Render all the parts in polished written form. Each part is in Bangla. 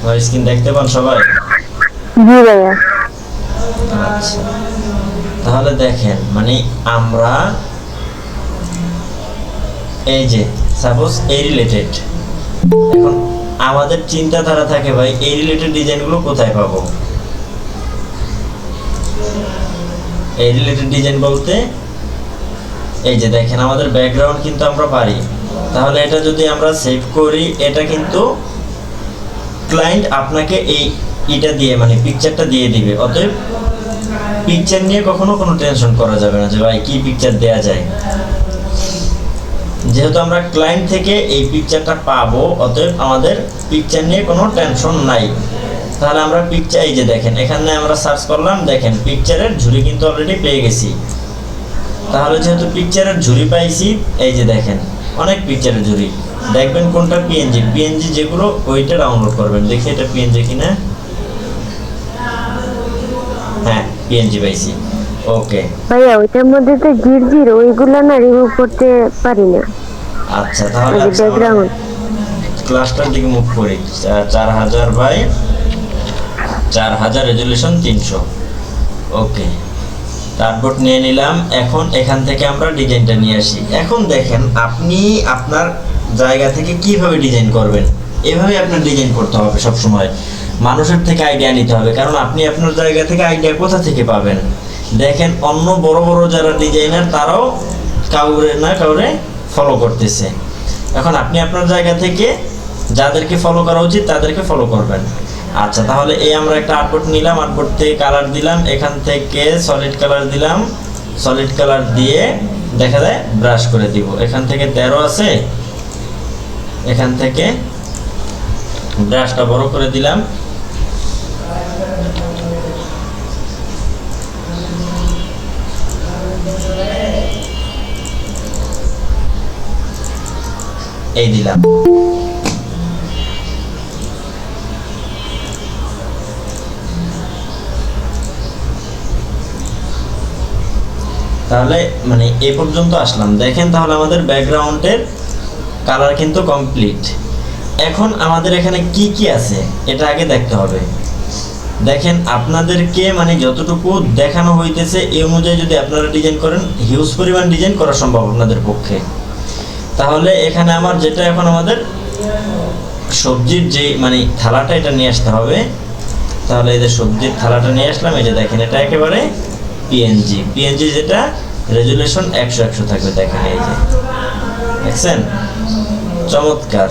আমার স্ক্রিন দেখতে পান সবাই? জি ভাইয়া। আচ্ছা, তাহলে দেখেন মানে আমরা এই যে সাপোজ এই রিলেটেড, এখন আমাদের চিন্তাধারা থাকে ভাই এই রিলেটেড ডিজাইনগুলো কোথায় পাবো। এই রিলেটেড ডিজাইন বলতে এই যে দেখেন আমাদের ব্যাকগ্রাউন্ড কিন্তু আমরা পারি, তাহলে এটা যদি আমরা সেভ করি এটা কিন্তু ক্লায়েন্ট আপনাকে এইটা দিয়ে মানে পিকচারটা দিয়ে দিবে। অতএব পিকচার নিয়ে কখনো কোনো টেনশন করা যাবে না যে ভাই কি পিকচার দেয়া যায়, যেহেতু আমরা ক্লায়েন্ট থেকে এই পিকচারটা পাবো অতএব আমাদের পিকচার নিয়ে কোনো টেনশন নাই। তাহলে আমরা পিকচার এই যে দেখেন এখানে আমরা সার্চ করলাম, দেখেন পিকচারের ঝুড়ি কিন্তু অলরেডি পেয়ে গেছি। তাহলে যেহেতু পিকচারের ঝুড়ি পাইছি, এই যে দেখেন অনেক পিকচারের ঝুড়ি, দেখবেন কোনটা পিএনজি, পিএনজি যেগুলো ওইটা ডাউনলোড করবেন। দেখি এটা পিএনজি কিনা, হ্যাঁ পিএনজি পাইছি। ওকে ভাইয়া ওইটার মধ্যে তো জির ওইগুলো না রিমুভ করতে পারি না। আচ্ছা, তাহলে ব্যাকগ্রাউন্ড ক্লাসটার দিকে মুভ করি। 4000 বাই 4000 রেজুলেশন 300। ওকে, কার্ডবোর্ড নিয়ে নিলাম। এখন এখান থেকে আমরা ডিজাইনটা নিয়ে আসি। এখন দেখেন আপনি আপনার জায়গা থেকে কিভাবে ডিজাইন করবেন, এভাবে আপনার ডিজাইন করতে হবে সব সময়। মানুষের থেকে আইডিয়া নিতে হবে, কারণ আপনি আপনার জায়গা থেকে আইডিয়া কোথা থেকে পাবেন। দেখেন অন্য বড় বড় যারা ডিজাইনার তারাও কাউরে না কাউরে ফলো করতেছে। এখন আপনি আপনার জায়গা থেকে যাদেরকে ফলো করা উচিত তাদেরকে ফলো করবেন। আচ্ছা, তাহলে এই আমরা একটা আর্টবোর্ড নিলাম, আর্টবোর্ড থেকে কালার দিলাম, এখান থেকে সলিড কালার দিলাম, সলিড কালার দিয়ে দেখা যায় ব্রাশ করে দিব। এখান থেকে 13 আছে, এখান থেকে ব্রাশটা বড় করে দিলাম। এই দিলাম। তাহলে মানে এই পর্যন্ত আসলাম। দেখেন তাহলে আমাদের ব্যাকগ্রাউন্ডের কালার কিন্তু কমপ্লিট। এখন আমাদের এখানে কি কি আছে এটা আগে দেখতে হবে। দেখেন আপনাদেরকে মানে যতটুকু দেখানো হইতেছে এই অনুযায়ী যদি আপনারা ডিজাইন করেন, হিউজ পরিমাণ ডিজাইন করা সম্ভব আপনাদের পক্ষে। তাহলে এখানে আমার যেটা এখন আমাদের সবজির যে মানে থালাটা এটা নিয়ে আসতে হবে। তাহলে এই যে সবজির থালাটা নিয়ে আসলাম, এই যে দেখেন এটা একেবারে পিএনজি, পিএনজি যেটা রেজুলেশন 100 থাকবে। দেখেন এই যে দেখছেন, চমৎকার।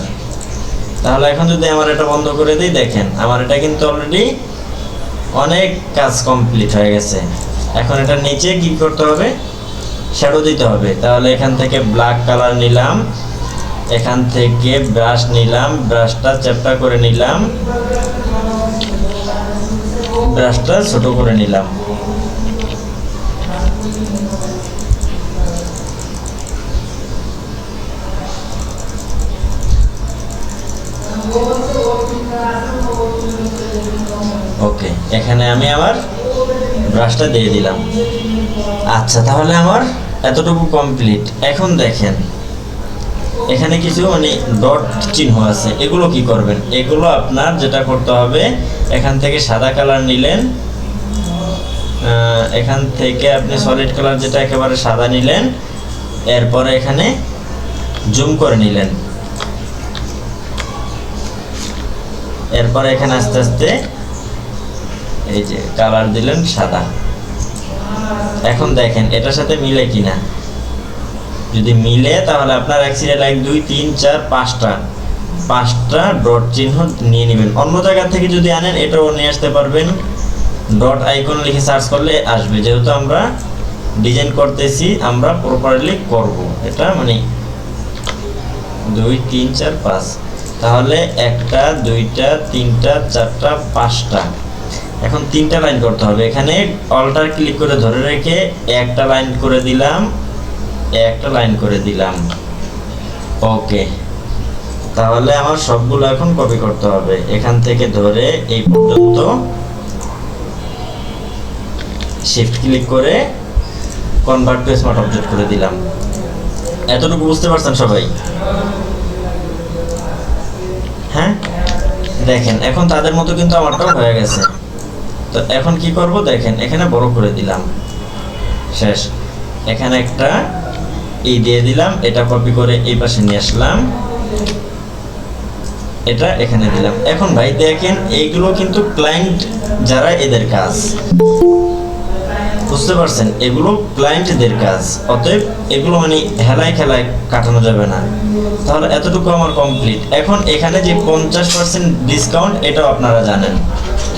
তাহলে এখন যদি আমার এটা বন্ধ করে দিই, দেখেন আমার এটা কিন্তু অলরেডি অনেক কাজ কমপ্লিট হয়ে গেছে। এখন এটা নিচে কি করতে হবে, শ্যাডো দিতে হবে। তাহলে এখান থেকে ব্ল্যাক কালার নিলাম, এখান থেকে ব্রাশ নিলাম, ব্রাশটা চ্যাপ্টা করে নিলাম, ব্রাশটা ছোট করে নিলাম। ওকে, এখানে আমি আমার ব্রাশটা দিয়ে দিলাম। আচ্ছা, তাহলে আমার এতটুকু কমপ্লিট। এখন দেখেন এখানে কিছু মানে ডট চিহ্ন আছে, এগুলো কি করবেন, এগুলো আপনার যেটা করতে হবে এখান থেকে সাদা কালার নিলেন, এখান থেকে আপনি সলিড কালার যেটা একেবারে সাদা নিলেন, এরপরে এখানে জুম করে নিলেন, এরপরে এখানে আস্তে আস্তে এই যে কালার দিলেন সাদা। এখন দেখেন এটার সাথে মিলে কিনা, যদি মিলে তাহলে আপনার এক সিরিয়াল 1 2 3 4 5টা ডট চিহ্ন নিয়ে নেবেন। অন্য জায়গা থেকে যদি আনেন এটাও নিয়ে আসতে পারবেন, ডট আইকন লিখে সার্চ করলে আসবে। যেহেতু আমরা ডিজাইন করতেছি আমরা প্রপারলি করব এটা, মানে 2 3 4 5, তাহলে 1টা 2টা 3টা 4টা 5টা। এখন 3টা লাইন করতে হবে। এখানে অল্টার ক্লিক করে ধরে রেখে একটা লাইন করে দিলাম, একটা লাইন করে দিলাম। ওকে, তাহলে আমার সবগুলো এখন কপি করতে হবে। এখান থেকে ধরে এই পর্যন্ত শিফট ক্লিক করে কনভার্ট টু স্মার্ট অবজেক্ট করে দিলাম। এতটুকু বুঝতে পারছেন সবাই? হ্যাঁ, দেখেন এখন তাদের মতো কিন্তু আমারটাও হয়ে গেছে। তো এখন কি করব দেখেন এখানে বড় করে দিলাম, শেষ। এখানে একটা এই দিয়ে দিলাম, এটা কপি করে এই পাশে নিয়ে আসলাম, এটা এখানে দিলাম। এখন ভাই দেখেন এইগুলো কিন্তু ক্লায়েন্ট যারা এদের কাজ, বুঝতে পারছেন, এগুলো ক্লায়েন্টদের কাজ, অতএব এগুলো মানে হেলায় খেলায় কাটানো যাবে না। তাহলে এতটুকু আমার কমপ্লিট। এখন এখানে যে 50% ডিসকাউন্ট এটাও আপনারা জানেন।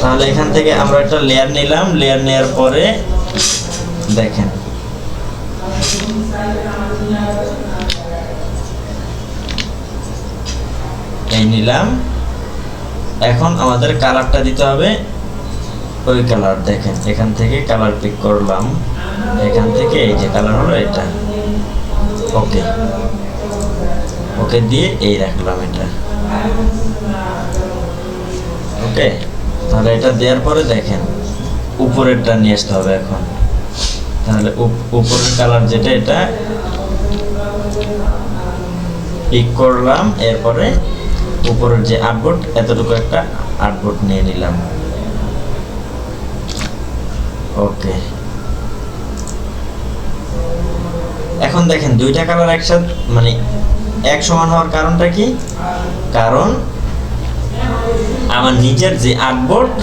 তাহলে এখান থেকে আমরা একটা লেয়ার নিলাম, লেয়ার নেওয়ার পরে দেখেন এই নিলাম। এখন আমাদের কালারটা দিতে হবে ওই কালার, দেখেন এখান থেকে কালার পিক করলাম, এখান থেকে এই যে কালার হলো এটা, ওকে ওকে দিয়ে এই রাখলাম এটা, ওকে। তাহলে এটা দেওয়ার পরে দেখেন উপরেরটা নিয়ে আসতে হবে এখন। তাহলে উপরের কালার যেটা এটা পিক করলাম, এরপরে উপরের যে আর্টবোর্ড এতটুকু একটা আর্টবোর্ড নিয়ে নিলাম, ওকে। এখন দেখেন দুইটা কালার একসাথে মানে এক সমান হওয়ার কারণটা কি? কারণ আমার নিচের যে আর্টবোর্ড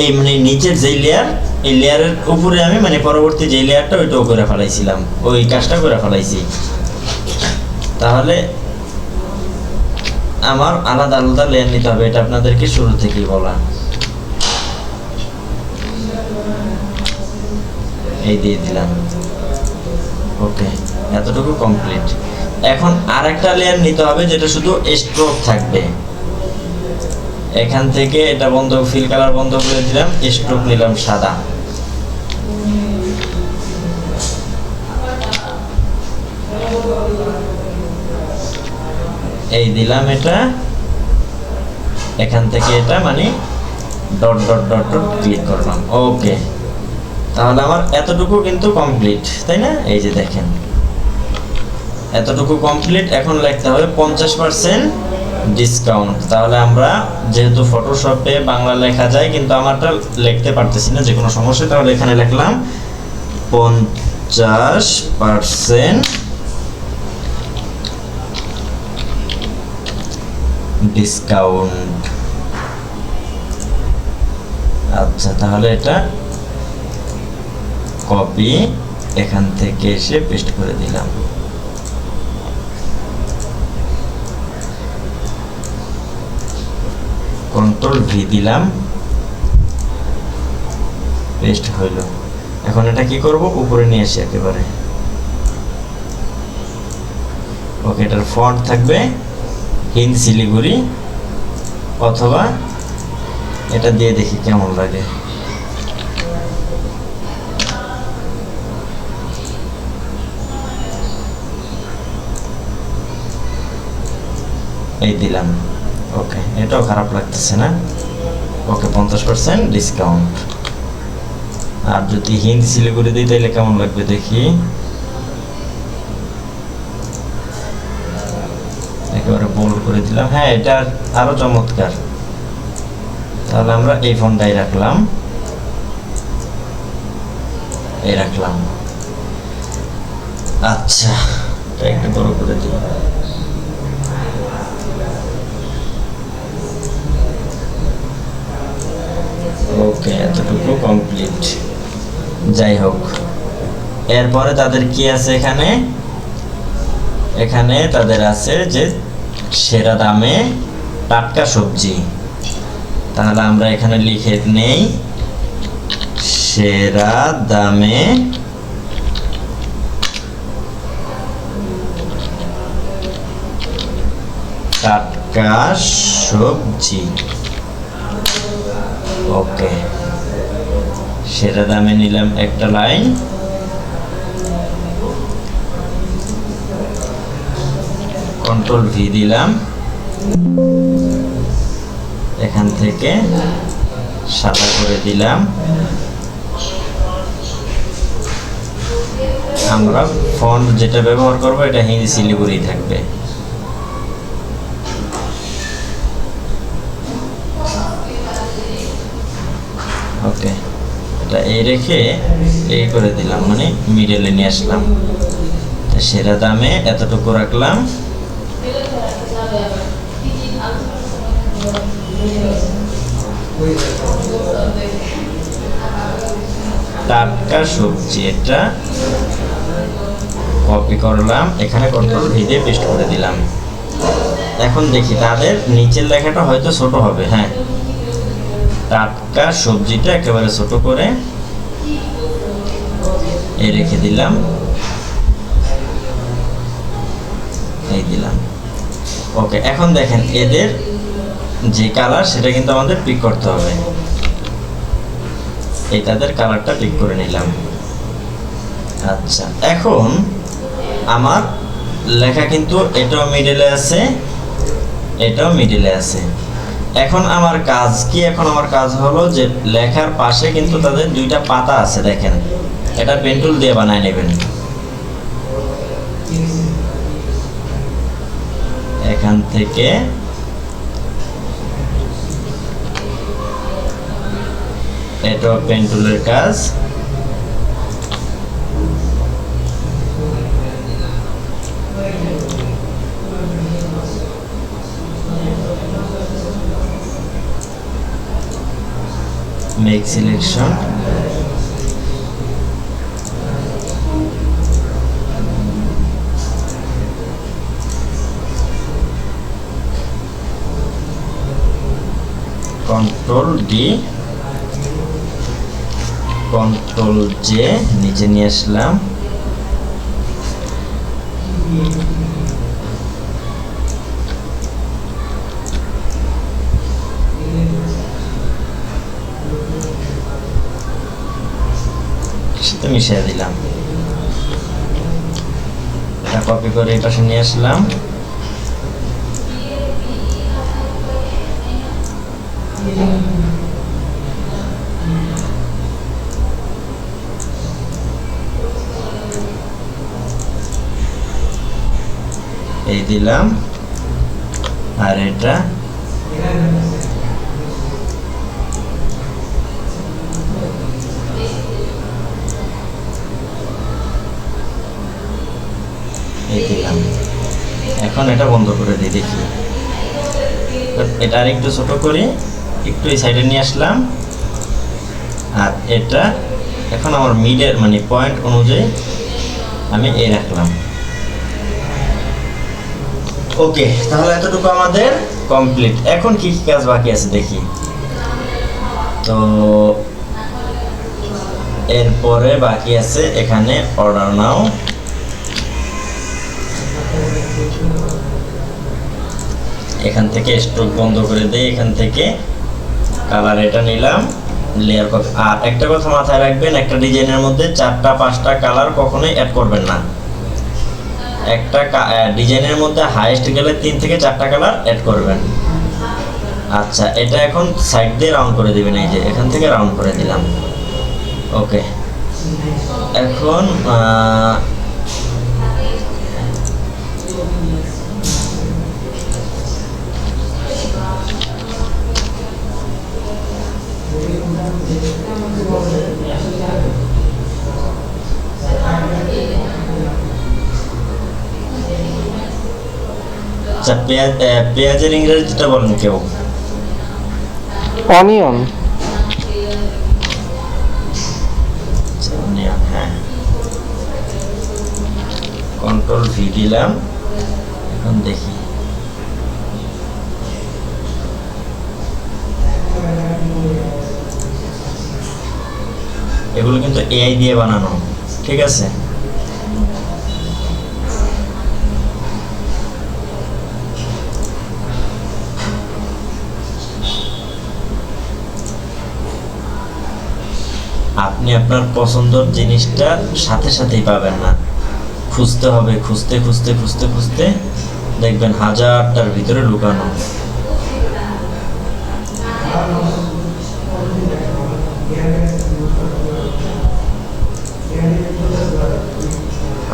এই মানে নিচের যে লেয়ার, এই লেয়ারের উপরে আমি মানে পরবর্তী যে লেয়ারটা ওইটাও করে ফেলাইছিলাম, ওই কাজটা করে ফেলাইছি। তাহলে আমার আলাদা আলাদা লেয়ার নিতে হবে, এটা আপনাদেরকে শুরু থেকেই বলা। এই দিয়ে দিলাম, ওকে, এতটুকু কমপ্লিট। এখন আরেকটা লেয়ার নিতে হবে যেটা শুধু স্ট্রোক থাকবে। এখান থেকে এটা বন্ধ, ফিল কালার বন্ধ করে দিলাম, স্ট্রোক নিলাম সাদা, এই দিলাম এটা, এখান থেকে এটা মানে dot dot dot dot click করলাম, ওকে। তাহলে আমার এতটুকু কিন্তু কমপ্লিট, তাই না? এই যে দেখেন এতটুকু কমপ্লিট। এখন লিখতে হবে 50% ডিসকাউন্ট। তাহলে আমরা যেহেতু ফটোশপে বাংলা লেখা যায় কিন্তু আমারটা লিখতে পারতেছি না, যে কোনো সমস্যা, তাহলে এখানে লিখলাম 50% ডিসকাউন্ট। আচ্ছা, তাহলে এটা কপি, এখান থেকে এসে পেস্ট করে দিলাম, কন্ট্রোল ভি দিলাম, পেস্ট হইল। এখন এটা কি করব, উপরে নিয়ে আসি একেবারে, ওকে। এটার ফন্ট থাকবে হিন্দ শিলিগুড়ি, অথবা এটা দিয়ে দেখি কেমন লাগে। এই দিলাম, ওকে, এটাও খারাপ লাগতেছে না, ওকে। 50% ডিসকাউন্ট। আর যদি হিন্দ শিলিগুড়ি দিই তাহলে কেমন লাগবে দেখি, একেবারে বোল্ড করে দিলাম, হ্যাঁ এটা আরো চমৎকার। তাহলে আমরা এই ফন্টটাই রাখলাম, এই রাখলাম। আচ্ছা, এটা একটু বড় করে দিই, ওকে, এতটুকু কমপ্লিট। যাই হোক, এরপরে তাদের কি আছে এখানে? এখানে তাদের আছে যে সেরা দামে টাটকা সবজি। তাহলে আমরা এখানে লিখে নেই সেরা দামে টাটকা সবজি, ওকে। সেরা দামে নিলাম একটা লাইন, কন্ট্রোল ভি দিলাম, এখান থেকে সাদা করে দিলাম। আমরা ফন্ট যেটা ব্যবহার করব এটা হিন্দি শিলিগুড়ি থাকবে, ওকে, এটা এই রেখে এই করে দিলাম, মানে মিডলে নিয়ে আসলাম। তো সেরা দামে এতটুকু রাখলাম। টাটকা সবজি, এটা কপি করলাম, এখানে কন্ট্রোল ভি দিয়ে পেস্ট করে দিলাম। এখন দেখি তাদের নিচের লেখাটা হয়তো ছোট হবে। হ্যাঁ, টাটকা সবজিটা একেবারে ছোট করে এই রেখে দিলাম, এই দিলাম। ওকে, এখন দেখেন এদের যে কালার সেটা কিন্তু আমাদের পিক করতে হবে। এই তাদের কালারটা পিক করে নিলাম। আচ্ছা, এখন আমার লেখা কিন্তু এটাও মিডলে আছে, এটাও মিডলে আছে। এখন আমার কাজ কি? এখন আমার কাজ হলো যে লেখার পাশে কিন্তু তাদের দুইটা পাতা আছে, দেখেন। এটা পেন টুল দিয়ে বানায় নেবেন। এখান থেকে এটা পেন টুলের কাজ। Make selection, control D, control J, নিচে নিয়ে আসলাম। সাথে মিশিয়ে দিলাম। এটা কপি করে এই পাশে নিয়ে আসলাম। এই দিলাম, আর এটা এই দিলাম। এখন এটা বন্ধ করে দিই, দেখি। এটা আর একটু ছোট করে একটু এই সাইডে নিয়ে আসলাম, আর এটা এখন আমার মিডের মানে পয়েন্ট অনুযায়ী আমি এই রাখলাম। ওকে, তাহলে এতটুকু আমাদের কমপ্লিট। এখন কি কি কাজ বাকি আছে দেখি। তো এরপরে বাকি আছে এখানে অর্ডার নাও। এখান থেকে স্ট্রোক বন্ধ করে দেই, এখান থেকে কালার এটা নিলাম, লেয়ার কপি। আর একটা কথা মাথায় রাখবেন, একটা ডিজাইনের মধ্যে 4টা 5টা কালার কখনোই অ্যাড করবেন না। একটা ডিজাইনের মধ্যে হাইয়েস্ট গেলে 3 থেকে 4টা কালার অ্যাড করবেন। আচ্ছা, এটা এখন সাইড দিয়ে রাউন্ড করে দিবেন, এই যে এখান থেকে রাউন্ড করে দিলাম। ওকে, এখন আচ্ছা, পেঁয়াজের ইংরেজিটা বলেন কেউ? অনিয়ন। হ্যাঁ, কন্ট্রোল ভি দিলাম। এখন দেখি, এগুলো কিন্তু এআই দিয়ে বানানো, ঠিক আছে? আপনি আপনার পছন্দের জিনিসটা সাথে সাথেই পাবেন না, খুঁজতে হবে, খুঁজতে খুঁজতে খুঁজতে খুঁজতে দেখবেন হাজারটার ভিতরে লুকানো।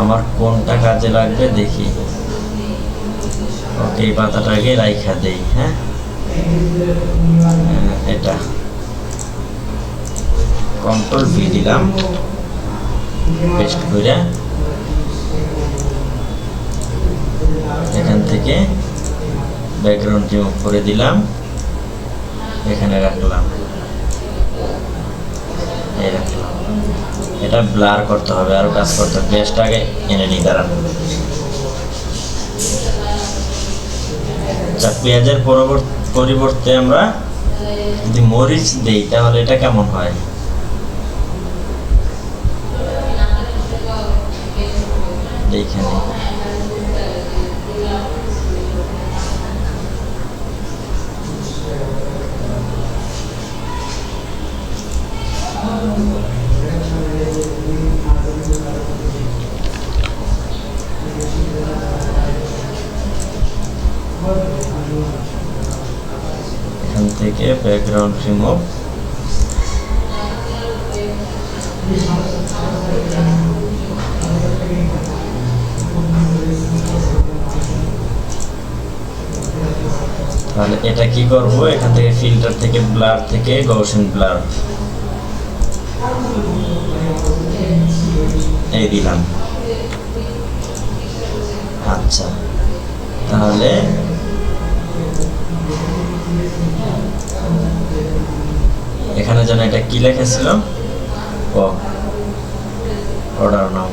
আমার কোনটা কাজে লাগবে দেখি। ওকে, এই পাতাটাকে রাইখা দেই। হ্যাঁ, এটা কন্ট্রোল ভি দিলাম, পেস্ট করে এখান থেকে ব্যাকগ্রাউন্ড রিমুভ করে দিলাম, এখানে রাখলাম, এই রাখলাম। এটা ব্লার করতে হবে, আরো কাজ করতে হবে। পেস্টটা আগে এনে নিই, দাঁড়ান। আচ্ছা, পেঁয়াজের পরিবর্তে আমরা যদি মরিচ দেই তাহলে এটা কেমন হয়? এইখানে এখান থেকে ব্যাকগ্রাউন্ড রিমুভ, তাহলে এটা কি করব, এখান থেকে ফিল্টার থেকে ব্লার থেকে গৌসিয়ান ব্লার এই দিলাম। আচ্ছা, তাহলে এখানে যেন এটা কি লেখেছিল, অর্ডার নাও।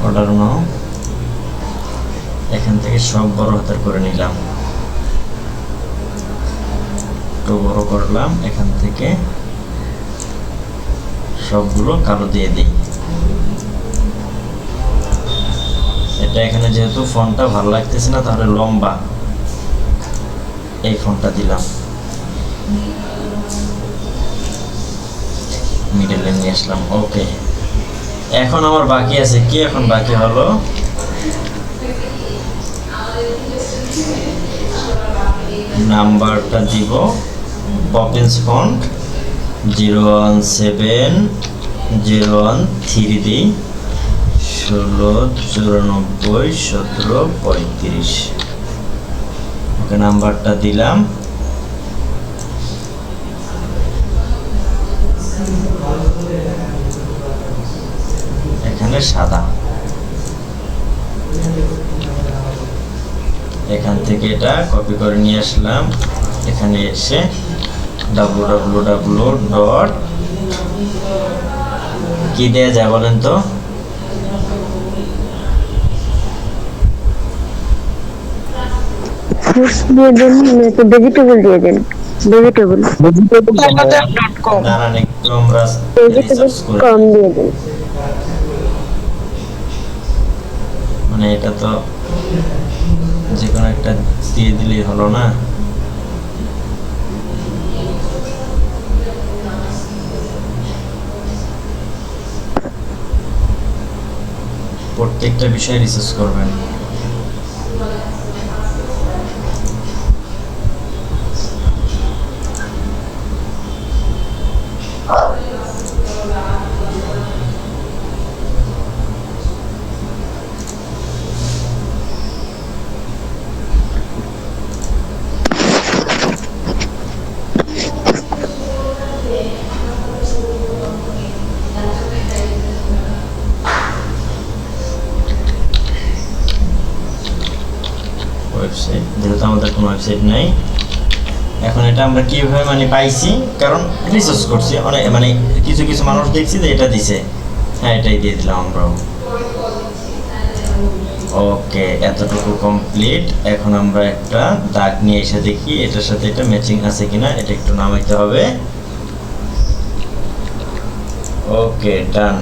অর্ডার নাও, এখান থেকে সব বড় হাতের করে নিলাম, একটু বড় করলাম, এখান থেকে সবগুলো কালো দিয়ে দিই। এটা এখানে যেহেতু ফন্টটা ভালো লাগতেছে না, তাহলে লম্বা এই ফন্টটা দিলাম, মিডলে নিয়ে আসলাম। ওকে, এখন আমার বাকি আছে কি? এখন বাকি হলো নাম্বারটা দিব, পপিন্স ফন্ট 01701 দিই, 16941735। ওকে, নাম্বারটা দিলাম। এখানে সাদা, এখান থেকে এটা কপি করে নিয়ে আসলাম, এখানে এসে www. কি দেয়া যায় বলেন তো? ভেজিটেবল দিয়ে দেন, ভেজিটেবল দাঁড়ান একটু আমরা ভেজিটেবল কম দিয়ে দেন। মানে এটা তো যে কোনো একটা দিয়ে দিলেই হলো না। প্রত্যেকটা বিষয়ে রিসার্চ করবেন। ওয়েবসাইট, যেহেতু আমাদের কোনো ওয়েবসাইট নাই, এখন এটা আমরা কিভাবে মানে পাইছি, কারণ রিসার্চ করছি অনেক, মানে কিছু কিছু মানুষ দেখছি যে এটা দিছে, হ্যাঁ এটাই দিয়ে দিলাম আমরাও। ওকে, এতটুকু কমপ্লিট। এখন আমরা একটা দাগ নিয়ে এসে দেখি এটার সাথে এটা ম্যাচিং আছে কিনা, এটা একটু নামাইতে হবে। ওকে, ডান।